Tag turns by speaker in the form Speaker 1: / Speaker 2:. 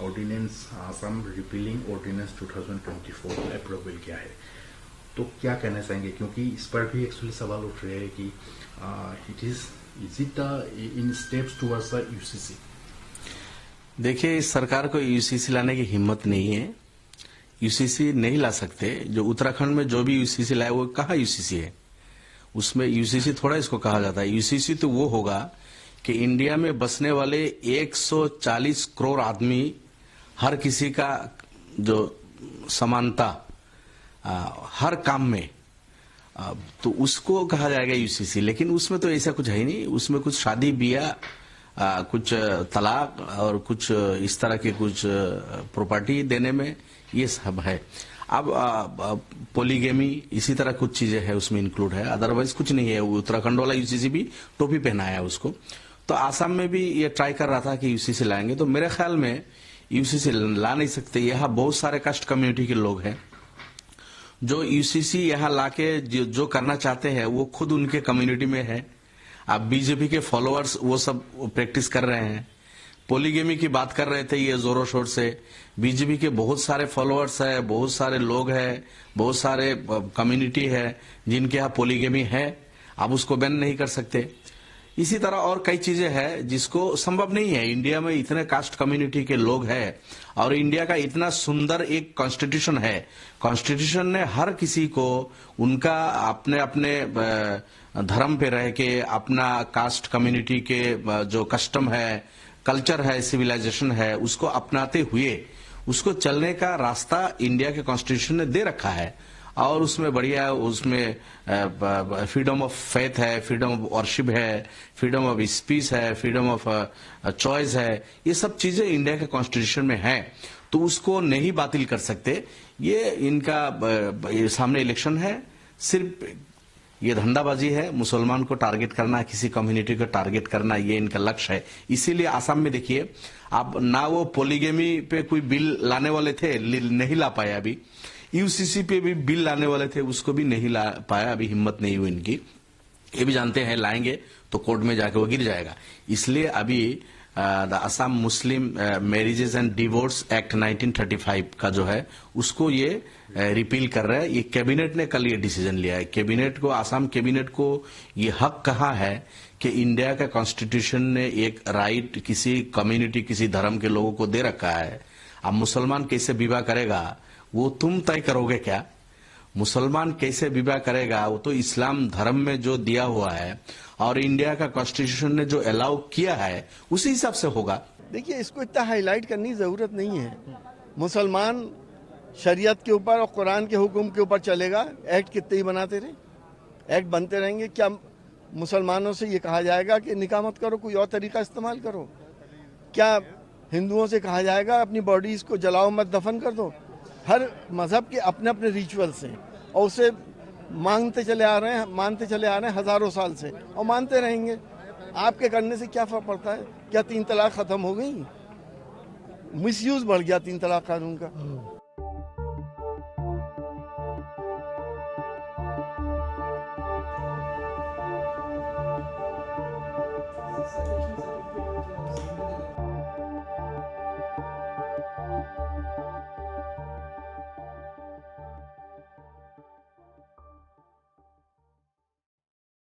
Speaker 1: Ordinance Assam repealing ordinance 2024 को approval किया है, तो क्या कहना चाहेंगे? क्योंकि इस पर भी एक्चुअली सवाल उठ रहे हैं कि is it in steps towards the UCC.
Speaker 2: देखिए, इस सरकार को यूसीसी लाने की हिम्मत नहीं है। यूसीसी नहीं ला सकते। जो उत्तराखंड में जो भी यूसीसी लाए वो कहाँ यूसीसी है? उसमें यूसीसी थोड़ा इसको कहा जाता है। यूसीसी तो वो होगा कि इंडिया में बसने वाले 140 करोड़ आदमी, हर किसी का जो समानता हर काम में, तो उसको कहा जाएगा यूसीसी। लेकिन उसमें तो ऐसा कुछ है ही नहीं। उसमें कुछ शादी ब्याह, कुछ तलाक और कुछ इस तरह के कुछ प्रॉपर्टी देने में ये सब है। अब पोलीगेमी इसी तरह कुछ चीजें है उसमें इंक्लूड है, अदरवाइज कुछ नहीं है। उत्तराखंड वाला यूसीसी भी टोपी पहनाया उसको। तो आसाम में भी ये ट्राई कर रहा था कि यूसीसी लाएंगे, तो मेरे ख्याल में यूसीसी ला नहीं सकते। यहाँ बहुत सारे कास्ट कम्युनिटी के लोग हैं जो यूसीसी यहाँ लाके जो करना चाहते हैं वो खुद उनके कम्युनिटी में है। अब बीजेपी के फॉलोअर्स वो सब प्रैक्टिस कर रहे हैं। पोलीगेमी की बात कर रहे थे ये जोरों शोर से। बीजेपी के बहुत सारे फॉलोअर्स है, बहुत सारे लोग हैं, बहुत सारे कम्युनिटी है जिनके यहाँ पोलीगेमी है। आप उसको बैन नहीं कर सकते। इसी तरह और कई चीजें हैं जिसको संभव नहीं है। इंडिया में इतने कास्ट कम्युनिटी के लोग हैं और इंडिया का इतना सुंदर एक कॉन्स्टिट्यूशन है। कॉन्स्टिट्यूशन ने हर किसी को उनका अपने अपने धर्म पे रह के, अपना कास्ट कम्युनिटी के जो कस्टम है, कल्चर है, सिविलाइजेशन है, उसको अपनाते हुए उसको चलने का रास्ता इंडिया के कॉन्स्टिट्यूशन ने दे रखा है। और उसमें बढ़िया, उसमें फ्रीडम ऑफ फेथ है, फ्रीडम ऑफ वर्शिप है, फ्रीडम ऑफ स्पीच है, फ्रीडम ऑफ चॉइस है। ये सब चीजें इंडिया के कॉन्स्टिट्यूशन में है, तो उसको नहीं बातिल कर सकते। ये इनका ये सामने इलेक्शन है, सिर्फ ये धंधाबाजी है। मुसलमान को टारगेट करना, किसी कम्युनिटी को टारगेट करना, ये इनका लक्ष्य है। इसीलिए आसाम में देखिए, आप ना वो पोलीगेमी पे कोई बिल लाने वाले थे, नहीं ला पाए अभी। यूसीसी पे भी बिल लाने वाले थे, उसको भी नहीं ला पाया, अभी हिम्मत नहीं हुई इनकी। ये भी जानते हैं लाएंगे तो कोर्ट में जाके वो गिर जाएगा। इसलिए अभी the Assam Muslim marriages and divorce act 1935 का जो है उसको ये रिपील कर रहा है। ये कैबिनेट ने कल ये डिसीजन लिया है। कैबिनेट को, आसाम कैबिनेट को ये हक कहा है कि इंडिया का कॉन्स्टिट्यूशन ने एक राइट किसी कम्युनिटी, किसी धर्म के लोगों को दे रखा है। अब मुसलमान कैसे विवाह करेगा वो तुम तय करोगे क्या? मुसलमान कैसे विवाह करेगा वो तो इस्लाम धर्म में जो दिया हुआ है और इंडिया का कॉन्स्टिट्यूशन ने जो अलाउ किया है उसी हिसाब से होगा।
Speaker 3: देखिए, इसको इतना हाईलाइट करने की जरूरत नहीं है। मुसलमान शरीयत के ऊपर और कुरान के हुक्म के ऊपर चलेगा। एक्ट कितने ही बनाते रहे, एक्ट बनते रहेंगे। क्या मुसलमानों से ये कहा जाएगा कि निकाह मत करो, कोई और तरीका इस्तेमाल करो? क्या हिंदुओं से कहा जाएगा अपनी बॉडीज को जलाओ मत, दफन कर दो? हर मजहब के अपने अपने रिचुअल्स हैं और उसे मानते चले आ रहे हैं हजारों साल से, और मानते रहेंगे। आपके करने से क्या फर्क पड़ता है? क्या 3 तलाक खत्म हो गई? मिसयूज बढ़ गया 3 तलाक कानून का।